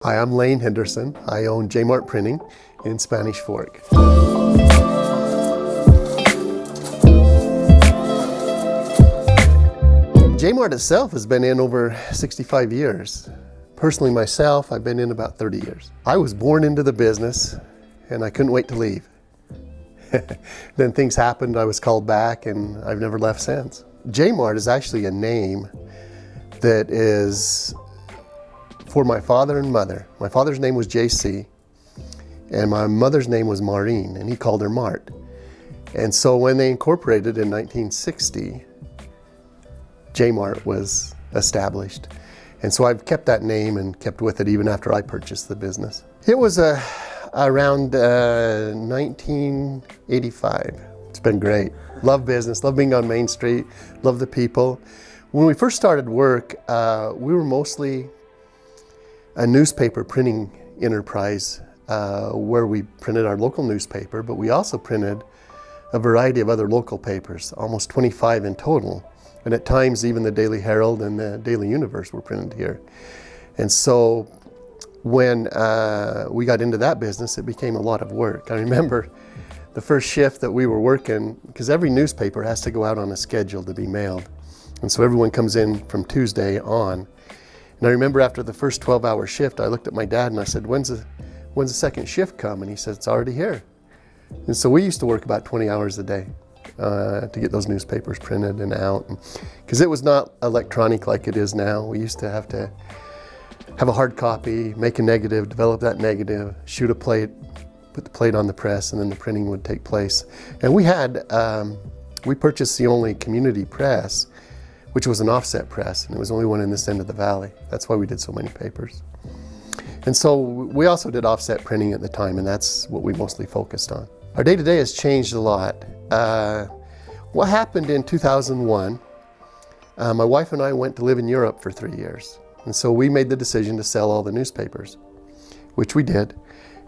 Hi, I'm Lane Henderson. I own JMart Printing in Spanish Fork. JMart itself has been in over 65 years. Personally myself, I've been in about 30 years. I was born into the business and I couldn't wait to leave. Then things happened, I was called back, and I've never left since. JMart is actually a name that is for my father and mother. My father's name was JC, and my mother's name was Maureen, and he called her Mart. And so when they incorporated in 1960, JMart was established. And so I've kept that name and kept with it even after I purchased the business. It was around 1985. It's been great. Love business, love being on Main Street, love the people. When we first started work, we were mostly a newspaper printing enterprise where we printed our local newspaper, but we also printed a variety of other local papers, almost 25 in total. And at times even the Daily Herald and the Daily Universe were printed here. And so when we got into that business, it became a lot of work. I remember the first shift that we were working, because every newspaper has to go out on a schedule to be mailed. And so everyone comes in from Tuesday on. And I remember after the first 12-hour shift, I looked at my dad and I said, when's the second shift come? And he said, it's already here. And so we used to work about 20 hours a day to get those newspapers printed and out. Because it was not electronic like it is now. We used to have a hard copy, make a negative, develop that negative, shoot a plate, put the plate on the press, and then the printing would take place. And we purchased the only community press, which was an offset press, and it was only one in this end of the valley. That's why we did so many papers. And so we also did offset printing at the time, and that's what we mostly focused on. Our day-to-day has changed a lot. What happened in 2001, my wife and I went to live in Europe for 3 years. And so we made the decision to sell all the newspapers, which we did.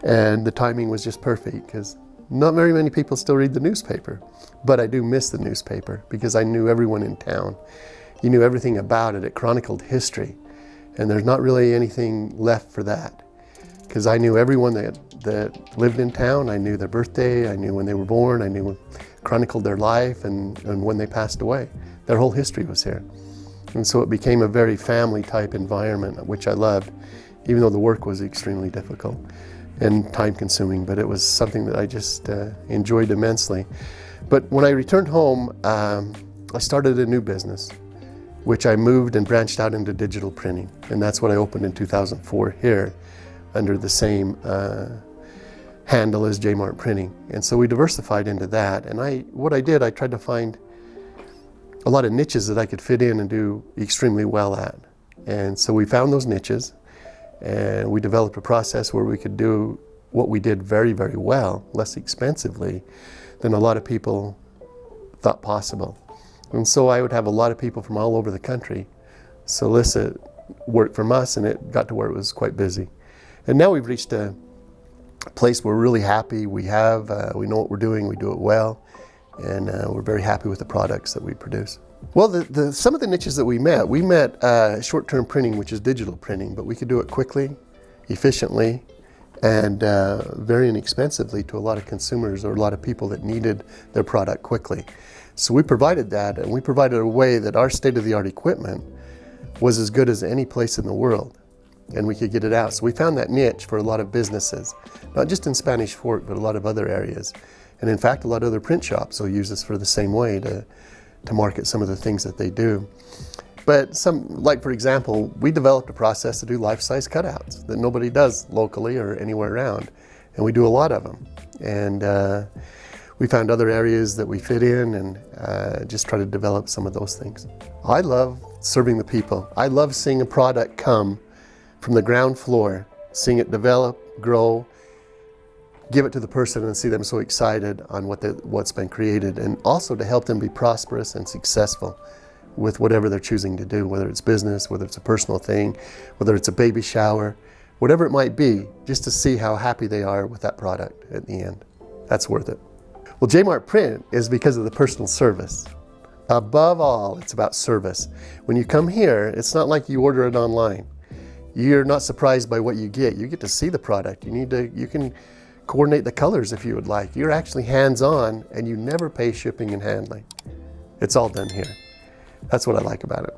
And the timing was just perfect because not very many people still read the newspaper. But I do miss the newspaper because I knew everyone in town. You knew everything about it. It chronicled history. And there's not really anything left for that. Because I knew everyone that lived in town. I knew their birthday. I knew when they were born. I knew chronicled their life and when they passed away. Their whole history was here. And so it became a very family type environment, which I loved, even though the work was extremely difficult and time consuming, but it was something that I just enjoyed immensely. But when I returned home, I started a new business, which I moved and branched out into digital printing. And that's what I opened in 2004 here under the same handle as JMart Printing. And so we diversified into that. And what I did, I tried to find a lot of niches that I could fit in and do extremely well at. And so we found those niches, and we developed a process where we could do what we did very, very well, less expensively than a lot of people thought possible. And so I would have a lot of people from all over the country solicit work from us, and it got to where it was quite busy. And now we've reached a place where we're really happy. We know what we're doing, we do it well, and we're very happy with the products that we produce. Well, some of the niches that we met short-term printing, which is digital printing, but we could do it quickly, efficiently, and very inexpensively to a lot of consumers or a lot of people that needed their product quickly. So we provided that, and we provided a way that our state-of-the-art equipment was as good as any place in the world, and we could get it out. So we found that niche for a lot of businesses, not just in Spanish Fork, but a lot of other areas. And in fact, a lot of other print shops will use us for the same way to market some of the things that they do. But for example, we developed a process to do life-size cutouts that nobody does locally or anywhere around. And we do a lot of them. And we found other areas that we fit in and just try to develop some of those things. I love serving the people. I love seeing a product come from the ground floor, seeing it develop, grow, give it to the person and see them so excited on what's been created, and also to help them be prosperous and successful with whatever they're choosing to do, whether it's business, whether it's a personal thing, whether it's a baby shower, whatever it might be, just to see how happy they are with that product at the end. That's worth it. Well, JMart Print is because of the personal service. Above all, it's about service. When you come here, it's not like you order it online. you're not surprised by what you get. You get to see the product. You can coordinate the colors if you would like. You're actually hands-on, and you never pay shipping and handling. It's all done here. That's what I like about it.